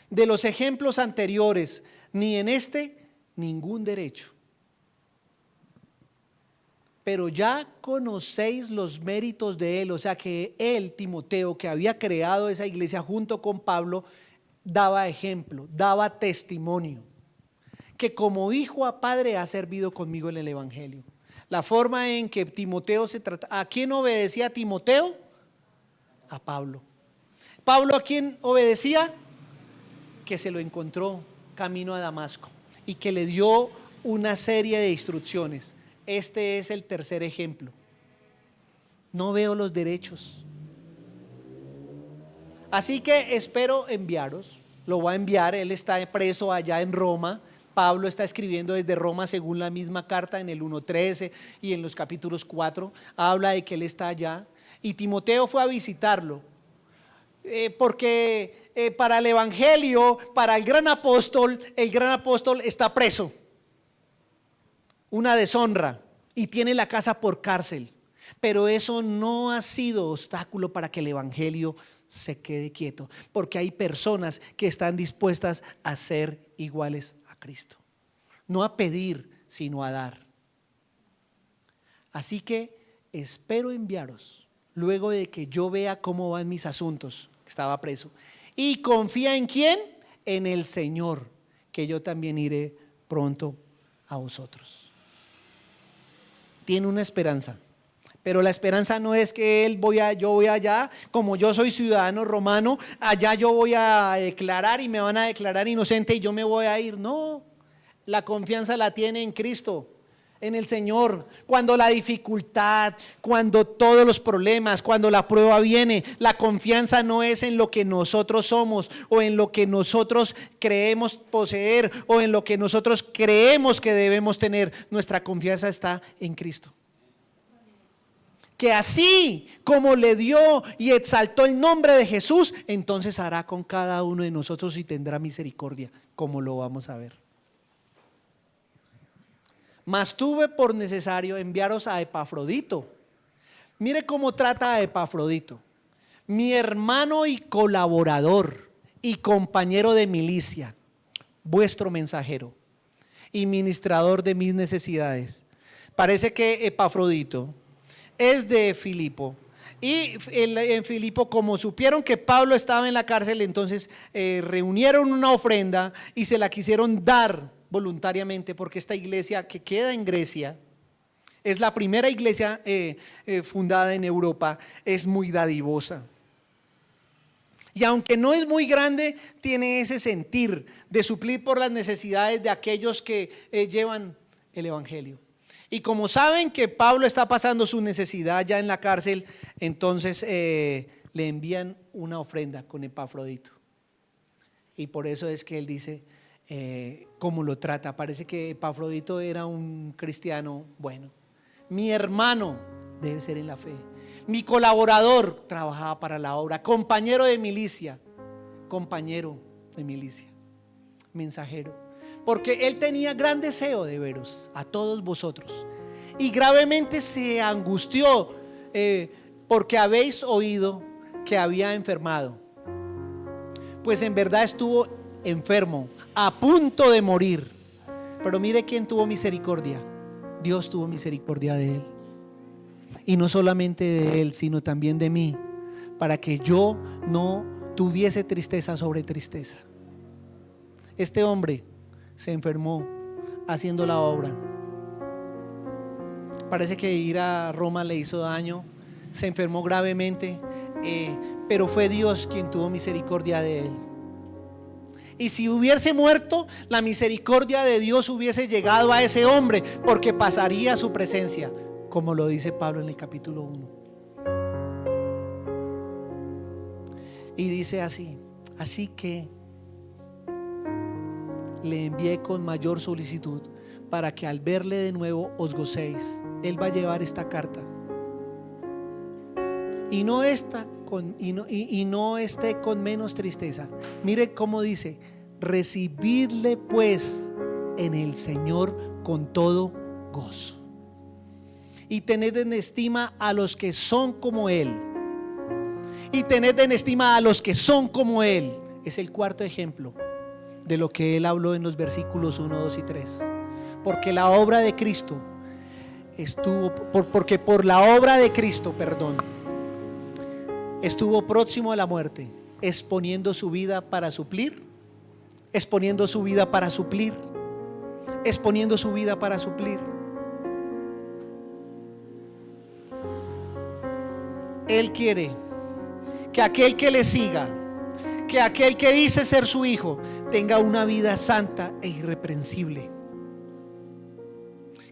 de los ejemplos anteriores, ni en este, ningún derecho. Pero ya conocéis los méritos de él, o sea que él, Timoteo, que había creado esa iglesia junto con Pablo, daba ejemplo, daba testimonio, que como hijo a padre ha servido conmigo en el evangelio. La forma en que Timoteo se trata, ¿a quién obedecía Timoteo? A Pablo. ¿Pablo a quién obedecía? Que se lo encontró camino a Damasco y que le dio una serie de instrucciones. Este es el tercer ejemplo. No veo los derechos. Así que espero enviaros. Lo va a enviar, él está preso allá en Roma. Pablo está escribiendo desde Roma según la misma carta en el 1:13 y en los capítulos 4. Habla de que él está allá. Y Timoteo fue a visitarlo. Porque para el evangelio, para el gran apóstol está preso. Una deshonra y tiene la casa por cárcel. Pero eso no ha sido obstáculo para que el evangelio se quede quieto, porque hay personas que están dispuestas a ser iguales a Cristo, no a pedir, sino a dar. Así que espero enviaros luego de que yo vea cómo van mis asuntos. Estaba preso. ¿Y confía en quién? En el Señor, que yo también iré pronto a vosotros. Tiene una esperanza. Pero la esperanza no es que yo voy allá, como yo soy ciudadano romano, allá yo voy a declarar y me van a declarar inocente y yo me voy a ir. No, la confianza la tiene en Cristo, en el Señor. Cuando la dificultad, cuando todos los problemas, cuando la prueba viene, la confianza no es en lo que nosotros somos o en lo que nosotros creemos poseer o en lo que nosotros creemos que debemos tener. Nuestra confianza está en Cristo. Que así como le dio y exaltó el nombre de Jesús, entonces hará con cada uno de nosotros y tendrá misericordia, como lo vamos a ver. Mas tuve por necesario enviaros a Epafrodito. Mire cómo trata a Epafrodito: mi hermano y colaborador y compañero de milicia, vuestro mensajero y ministrador de mis necesidades. Parece que Epafrodito es de Filipo. Y en Filipo, como supieron que Pablo estaba en la cárcel, entonces reunieron una ofrenda y se la quisieron dar voluntariamente, porque esta iglesia que queda en Grecia es la primera iglesia fundada en Europa, es muy dadivosa. Y aunque no es muy grande, tiene ese sentir de suplir por las necesidades de aquellos que llevan el evangelio. Y como saben que Pablo está pasando su necesidad ya en la cárcel, entonces le envían una ofrenda con Epafrodito. Y por eso es que él dice cómo lo trata. Parece que Epafrodito era un cristiano bueno. Mi hermano debe ser en la fe. Mi colaborador trabajaba para la obra. Compañero de milicia, mensajero. Porque él tenía gran deseo de veros a todos vosotros, y gravemente se angustió porque habéis oído que había enfermado. Pues en verdad estuvo enfermo, a punto de morir. Pero mire quién tuvo misericordia. Dios tuvo misericordia de él. Y no solamente de él, sino también de mí, para que yo no tuviese tristeza sobre tristeza. Este hombre se enfermó haciendo la obra. Parece que ir a Roma le hizo daño, se enfermó gravemente, pero fue Dios quien tuvo misericordia de él. Y si hubiese muerto, la misericordia de Dios hubiese llegado a ese hombre, porque pasaría a su presencia, como lo dice Pablo en el capítulo 1. Y dice así: así que le envié con mayor solicitud, para que al verle de nuevo os gocéis. Él va a llevar esta carta y no esté con menos tristeza. Mire cómo dice: recibidle pues en el Señor con todo gozo, y tened en estima a los que son como Él. Y tened en estima a los que son como Él. Es el cuarto ejemplo de lo que él habló en los versículos 1, 2 y 3. Porque la obra de Cristo porque por la obra de Cristo, estuvo próximo a la muerte, exponiendo su vida para suplir, exponiendo su vida para suplir, exponiendo su vida para suplir. Él quiere que aquel que le siga, que aquel que dice ser su hijo, tenga una vida santa e irreprensible,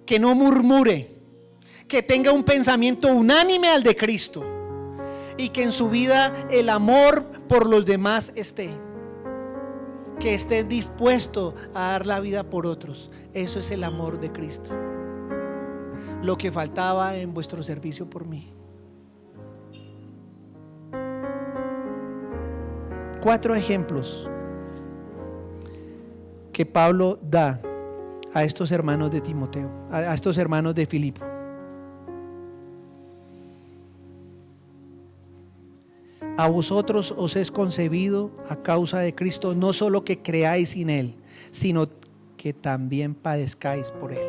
que no murmure, que tenga un pensamiento unánime al de Cristo y que en su vida el amor por los demás esté, que esté dispuesto a dar la vida por otros. Eso es el amor de Cristo, lo que faltaba en vuestro servicio por mí. 4 ejemplos que Pablo da a estos hermanos de Timoteo, a estos hermanos de Filipo. A vosotros os es concebido a causa de Cristo, no solo que creáis en Él, sino que también padezcáis por Él.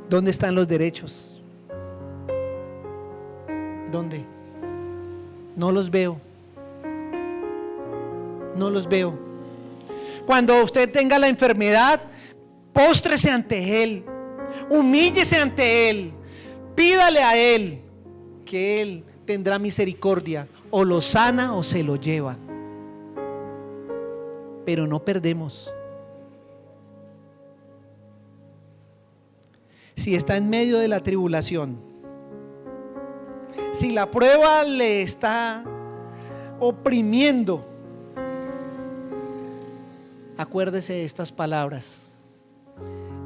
¿Dónde están los derechos? ¿Dónde? No los veo. No los veo. Cuando usted tenga la enfermedad, póstrese ante Él, humíllese ante Él, pídale a Él, que Él tendrá misericordia, o lo sana o se lo lleva. Pero no perdemos. Si está en medio de la tribulación, si la prueba le está oprimiendo, acuérdese de estas palabras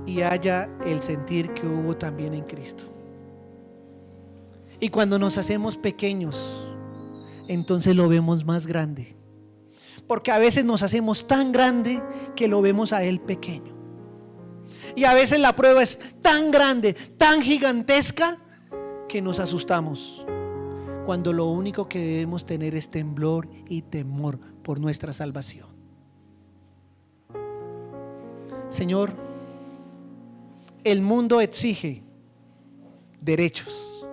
y haya el sentir que hubo también en Cristo. Y cuando nos hacemos pequeños, entonces lo vemos más grande, porque a veces nos hacemos tan grande que lo vemos a Él pequeño. Y a veces la prueba es tan grande, tan gigantesca, que nos asustamos, cuando lo único que debemos tener es temblor y temor por nuestra salvación. Señor, el mundo exige derechos.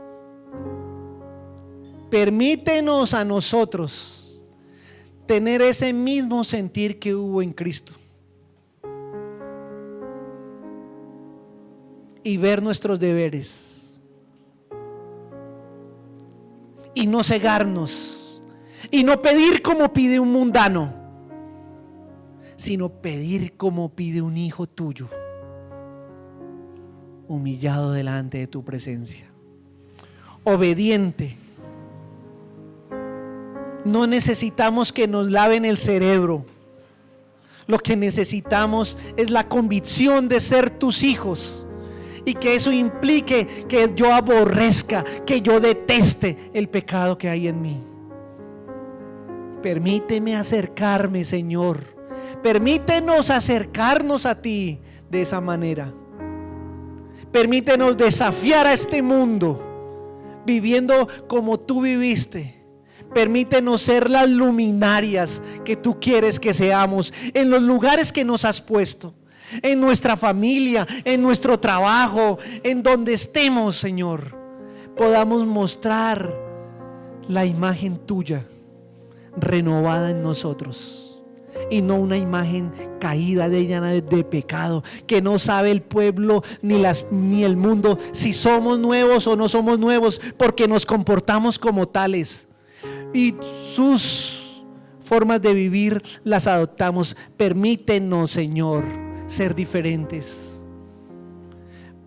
Permítenos a nosotros tener ese mismo sentir que hubo en Cristo y ver nuestros deberes y no cegarnos y no pedir como pide un mundano, sino pedir como pide un hijo tuyo, humillado delante de tu presencia, obediente. No necesitamos que nos laven el cerebro. Lo que necesitamos es la convicción de ser tus hijos, y que eso implique que yo aborrezca, que yo deteste el pecado que hay en mí. Permíteme acercarme, Señor. Permítenos acercarnos a ti de esa manera. Permítenos desafiar a este mundo viviendo como tú viviste. Permítenos ser las luminarias que tú quieres que seamos en los lugares que nos has puesto, en nuestra familia, en nuestro trabajo, en donde estemos, Señor. Podamos mostrar la imagen tuya renovada en nosotros, y no una imagen caída, llena de pecado, que no sabe el pueblo ni el mundo si somos nuevos o no somos nuevos, porque nos comportamos como tales y sus formas de vivir las adoptamos. Permítenos, Señor, ser diferentes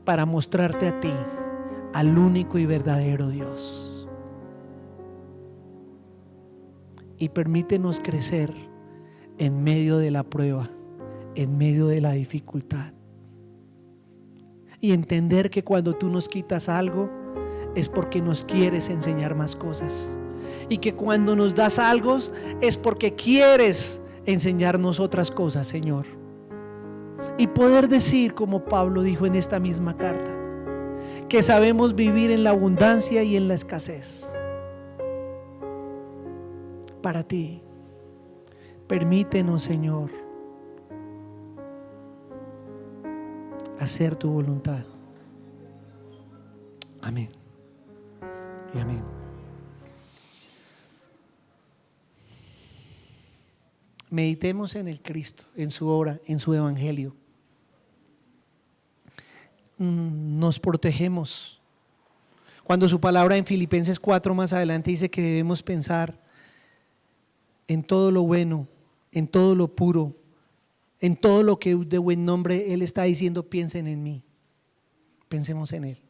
para mostrarte a ti, al único y verdadero Dios. Y permítenos crecer en medio de la prueba, en medio de la dificultad, y entender que cuando tú nos quitas algo es porque nos quieres enseñar más cosas, y que cuando nos das algo es porque quieres enseñarnos otras cosas, Señor. Y poder decir, como Pablo dijo en esta misma carta, que sabemos vivir en la abundancia y en la escasez. Para ti, permítenos, Señor, hacer tu voluntad. Amén y amén. Meditemos en el Cristo, en su obra, en su evangelio. Nos protegemos. Cuando su palabra en Filipenses 4 más adelante dice que debemos pensar en todo lo bueno, en todo lo puro, en todo lo que de buen nombre, Él está diciendo: piensen en mí. Pensemos en Él.